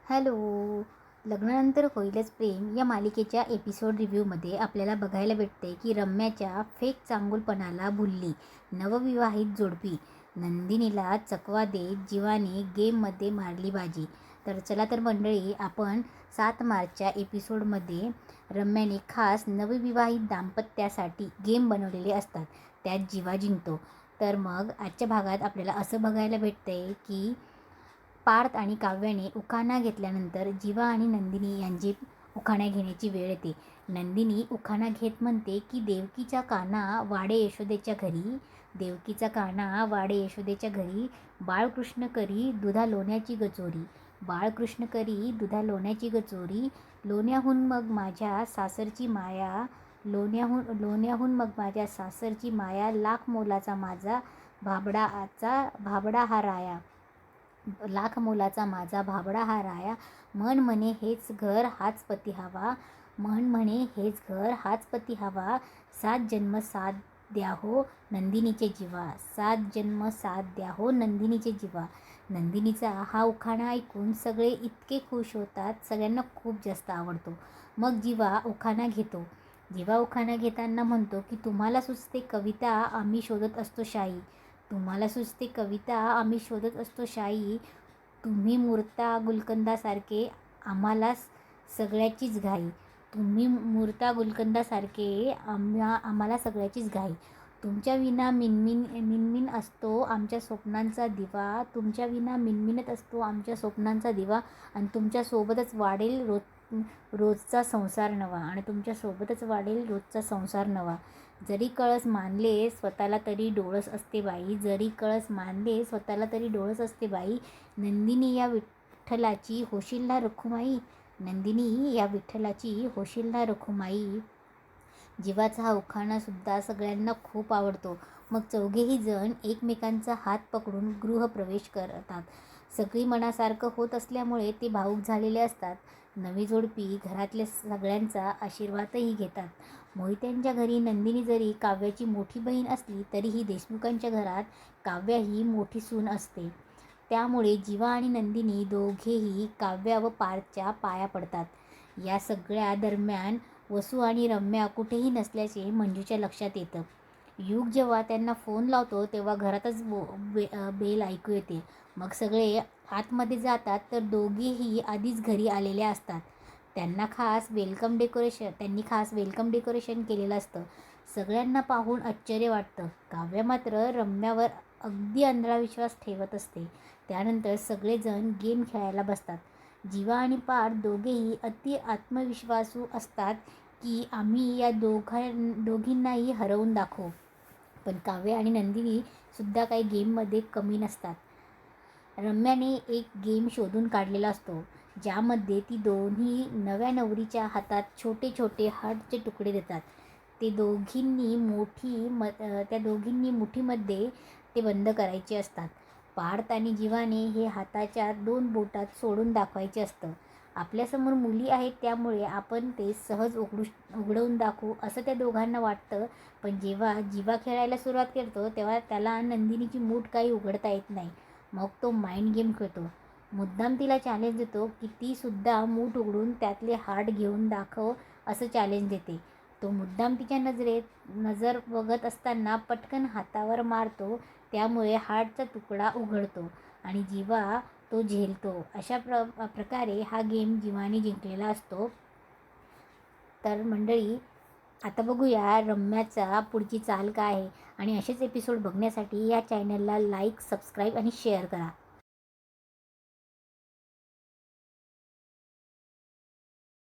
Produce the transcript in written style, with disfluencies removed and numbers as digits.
Hello. लग्नानंतर होईलच प्रेम या मालिकेच्या एपिसोड रिव्ह्यूमध्ये आपल्याला बघायला भेटते की रम्याच्या फेक चांगुलपणाला भुलली नवविवाहित जोडपी नंदिनीला चकवा देत जीवाने गेममध्ये मारली बाजी. तर चला तर मंडळी, आपण 7 मार्चच्या एपिसोडमध्ये रम्याने खास नवविवाहित दाम्पत्यासाठी गेम बनवलेले असतात, त्यात जीवा जिंकतो. तर मग आजच्या भागात आपल्याला असं बघायला भेटतंय की पार्थ आणि काव्याने उखाणा घेतल्यानंतर जीवा आणि नंदिनी यांची उखाणा घेण्याची वेळ येते. नंदिनी उखाणा घेत म्हणते की देवकीचा काना वाडे यशोदेच्या घरी, देवकीचा काना वाडे यशोदेच्या घरी, बाळकृष्ण करी दुधा लोण्याची गचोरी, बाळकृष्ण करी दुधा लोण्याची गचोरी, लोण्याहून मग माझ्या सासरची माया, लोण्याहून मग माझ्या सासरची माया, लाख मोलाचा माझा भाबडा हा राया, लाख मोलाचा माझा भाबडा हा राया, मन म्हणे हेच घर हाच पती हवा, मन म्हणे हेच घर हाच पती हवा, 7 जन्म साथ द्या हो नंदिनीचे जीवा, 7 जन्म साथ द्या हो नंदिनीचे जीवा. नंदिनीचा हा उखाणा ऐकून सगळे इतके खुश होतात, सगळ्यांना खूप जास्त आवडतो. मग जीवा उखाणा घेतो. जीवा उखाणा घेताना म्हणतो की तुम्हाला सुचते कविता आम्ही शोधत असतो शाई, तुम्हाला सुचते कविता आम्ही शोधत असतो शाई, तुम्ही मुरता गुलकंदासारखे आम्हाला सगळ्याचीच घाई, तुम्ही मुरता गुलकंदासारखे आम्हाला सगळ्याचीच घाई, तुमच्या विना मिनमिन असतो आमच्या स्वप्नांचा दिवा, तुमच्या विना मिनमिनत असतो आमच्या स्वप्नांचा दिवा, आणि तुमच्यासोबतच वाढेल रोजचा संसार नवा, आणि तुमच्यासोबतच वाढेल रोजचा संसार नवा. जरी कळस मानले स्वतःला तरी डोळस असते बाई, जरी कळस मानले स्वतःला तरी डोळस असते बाई, नंदिनी या विठ्ठलाची होशील ना रखुमाई, नंदिनी या विठ्ठलाची होशील ना रखुमाई. जीवाचा हा उखाणासुद्धा सगळ्यांना खूप आवडतो. मग चौघेही जण एकमेकांचा हात पकडून गृहप्रवेश करतात. सगळी मनासारखं होत असल्यामुळे ते भावूक झालेले असतात. नवी जोडपी घरातल्या सगळ्यांचा आशीर्वादही घेतात. मोहित्यांच्या घरी नंदिनी जरी काव्याची मोठी बहीण असली तरीही देशमुखांच्या घरात काव्या ही मोठी सून असते. त्यामुळे जीवा आणि नंदिनी दोघेही काव्या व पार्थच्या पाया पडतात. या सगळ्या दरम्यान वसू आणि रम्या कुठेही नसल्याचे मंजूच्या लक्षात येतं. युग जेव्हा त्यांना फोन लावतो तेव्हा घरातच बेल ऐकू येते. मग सगळे आतमध्ये जातात तर दोघेही आधीच घरी आलेले असतात. त्यांनी खास वेलकम डेकोरेशन केलेलं असतं. सगळ्यांना पाहून आश्चर्य वाटतं. काव्य मात्र रम्यावर अगदी अंधळा विश्वास ठेवत असते. त्यानंतर सगळेजण गेम खेळायला बसतात. जीवा आणि पार्थ दोघेही अति आत्मविश्वासू असतात की आम्ही या दोघींनाही हरवून दाखवू. पण काव्य आणि नंदिनी सुद्धा काही गेममध्ये कमी नसतात. रम्याने एक गेम शोधून काढलेला असतो ज्यामध्ये ती दोन्ही नव्या नवरीच्या हातात छोटे छोटे हार्टचे तुकडे देतात. त्या दोघींनी मुठीमध्ये ते बंद करायचे असतात. पार्थ आणि जीवाने हे हाताच्या 2 बोटात सोडून दाखवायचे असतं. आपल्यासमोर मुली आहेत त्यामुळे आपण ते सहज उघडवून दाखवू असं त्या दोघांना वाटतं. पण जेव्हा जीवा खेळायला सुरुवात करतो तेव्हा त्याला नंदिनीची मूठ काही उघडता येत नाही. मग तो माइंड गेम खेळतो. मुद्दाम तिला चॅलेंज देतो की ती सुद्धा मूठ उघडून त्यातले हार्ट घेऊन दाखव असं चॅलेंज देते. तो मुद्दाम तिच्या नजर बघत असताना पटकन हातावर मारतो, त्यामुळे हार्टचा तुकडा उघडतो आणि जीवा तो झेलतो. अशा प्रकारे हा गेम जीवाने जिंकलेला असतो. तर मंडळी, आता बघूया रम्याचा पुढची चाल काय आहे, आणि असेच एपिसोड बघण्यासाठी या चॅनलला लाईक, सबस्क्राईब आणि शेअर करा.